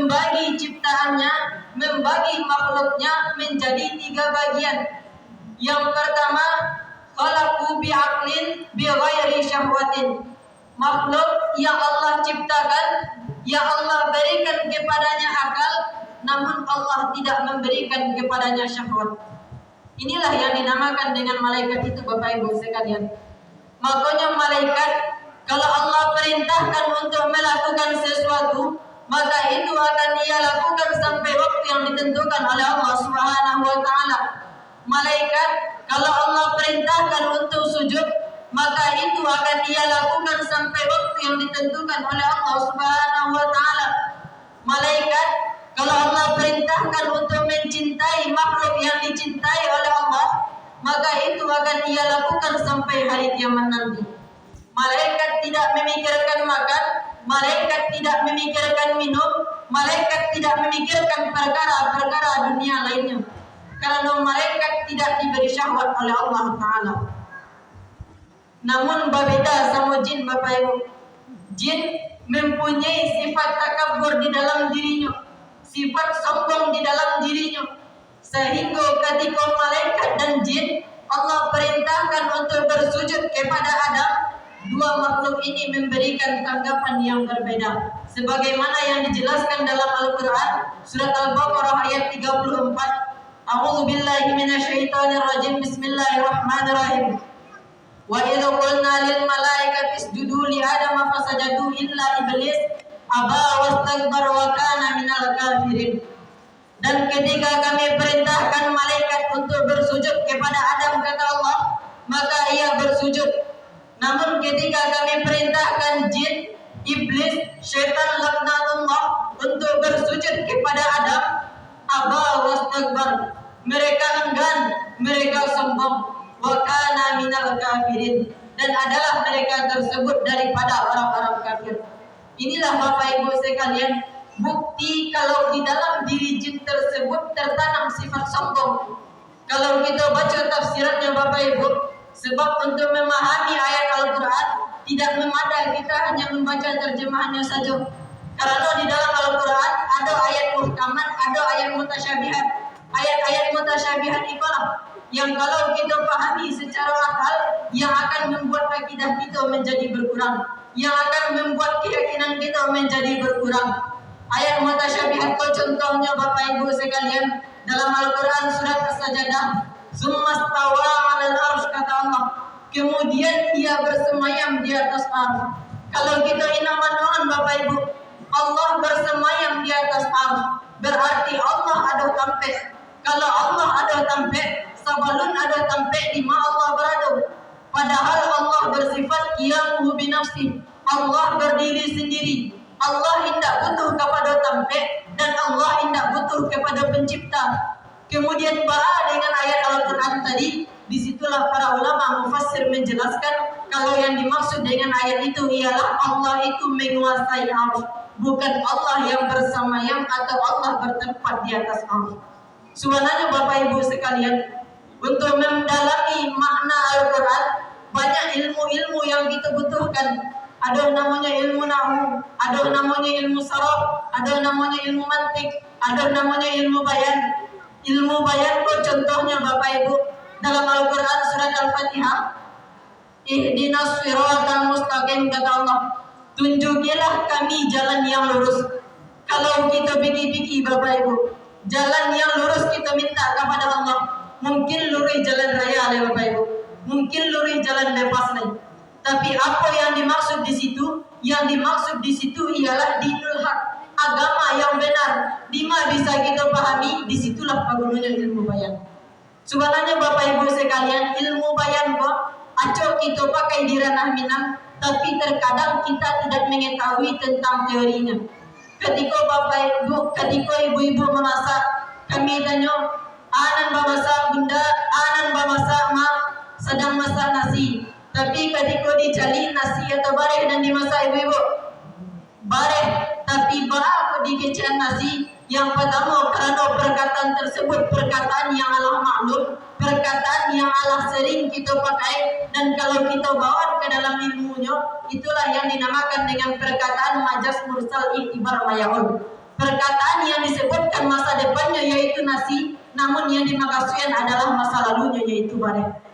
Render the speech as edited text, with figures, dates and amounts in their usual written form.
membagi ciptaannya, membagi makhluknya menjadi 3 bagian. Yang pertama, khalaqu bi'aqlin bighairi syahwatin. Makhluk yang Allah ciptakan, yang Allah berikan kepadanya akal, namun Allah tidak memberikan kepadanya syahwat. Inilah yang dinamakan dengan malaikat itu, Bapak Ibu sekalian. Makanya malaikat, kalau Allah perintahkan untuk melakukan sesuatu, maka itu akan ia lakukan sampai waktu yang ditentukan oleh Allah Subhanahu wa taala. Malaikat, kalau Allah perintahkan untuk sujud, maka itu akan ia lakukan sampai waktu yang ditentukan oleh Allah Subhanahu wa taala. Malaikat, kalau Allah perintahkan untuk mencintai makhluk yang dicintai oleh Allah, maka itu akan ia lakukan sampai hari kiamat nanti. Malaikat tidak memikirkan makan, malaikat tidak memikirkan minum, malaikat tidak memikirkan perkara-perkara dunia lainnya. Karena malaikat tidak diberi syahwat oleh Allah Ta'ala. Namun berbeda sama jin, Bapak Ibu. Jin mempunyai sifat takabur di dalam dirinya, sifat sombong di dalam dirinya, sehingga ketika malaikat dan jin Allah perintahkan untuk bersujud kepada Adam, 2 makhluk ini memberikan tanggapan yang berbeda. Sebagaimana yang dijelaskan dalam Al-Quran, surat Al-Baqarah ayat 34. A'udzu billahi minasyaitonir rajim. Bismillahirrahmanirrahim. Wa idza qulna lil malaikati isjudu li adama fasajadu illa iblis aba wastakbara wa kana minal kafirin. Dan ketika kami perintahkan malaikat untuk bersujud kepada Adam, kata Allah, maka ia bersujud. Namun ketika kami perintahkan jin, iblis, syaitan laknatullah untuk bersujud kepada Adam, aba wastakbar, mereka enggan, mereka sombong, wa kana minal kafirin, dan adalah mereka tersebut daripada orang-orang kafir. Inilah Bapak Ibu sekalian, bukti kalau di dalam diri jin tersebut tertanam sifat sombong. Kalau kita baca tafsirannya Bapak Ibu, sebab untuk memahami ayat Al-Quran tidak memadai kita hanya membaca terjemahannya saja. Karena di dalam Al-Quran ada ayat muhkamat, ada ayat mutasyabihat. Ayat-ayat mutasyabihat itulah yang kalau kita pahami secara akal, yang akan membuat akidah kita menjadi berkurang, yang akan membuat keyakinan kita menjadi berkurang. Ayat mutasyabihat itu contohnya Bapak Ibu sekalian dalam Al-Quran surat As-Sajdah, summa stawa 'alal arsy, kata Allah, kemudian ia bersemayam di atas arsy. Kalau kita inaman Bapak Ibu, Allah bersemayam di atas arsy, berarti Allah ada tempat. Kalau Allah ada tempat, sabalun ada tempat di mana Allah berada. Padahal Allah bersifat qiyamuhu binafsi. Allah berdiri sendiri. Allah tidak butuh kepada tempat dan Allah tidak butuh kepada pencipta. Kemudian dengan ayat Al-Quran tadi, disitulah para ulama mufassir menjelaskan kalau yang dimaksud dengan ayat itu ialah Allah itu menguasai arsy, bukan Allah yang bersemayam atau Allah bertempat di atas arsy. Sebenarnya Bapak Ibu sekalian, untuk mendalami makna Al-Quran, banyak ilmu-ilmu yang kita butuhkan. Ada namanya ilmu nahwu, ada namanya ilmu saraf, ada namanya ilmu mantik, ada namanya ilmu bayan. Ilmu bayan itu contohnya Bapak Ibu dalam Al-Quran surat Al-Fatihah, ihdinas siratal mustaqim, kata Allah, tunjukilah kami jalan yang lurus. Kalau kita pikir-pikir Bapak Ibu, jalan yang lurus kita minta kepada Allah, mungkin lurus jalan raya ya Bapak Ibu, mungkin lurus jalan bebas nih. Tapi apa yang dimaksud di situ? Yang dimaksud di situ ialah dinul haq, agama yang benar. Di mana bisa kita pahami? Disitulah pagununnya ilmu bayan. Sebenarnya Bapak Ibu sekalian, ilmu bayan kok acok kita pakai di ranah Minang, tapi terkadang kita tidak mengetahui tentang teorinya. Ketika Bapak Ibu, ketika ibu-ibu memasak, kami tanya, anan memasak bunda, anan memasak ma, sedang masak nasi. Tapi ketika dicari nasi atau bareh dan dimasak ibu-ibu, bareh, tapi apa dikecian nasi? Yang pertama karena perkataan tersebut perkataan yang Allah maklum, perkataan yang Allah sering kita pakai, dan kalau kita bawa ke dalam ilmunya, itulah yang dinamakan dengan perkataan majas mursal iktibar mayahul. Perkataan yang disebutkan masa depannya yaitu nasi, namun yang dimaksudkan adalah masa lalunya yaitu badai.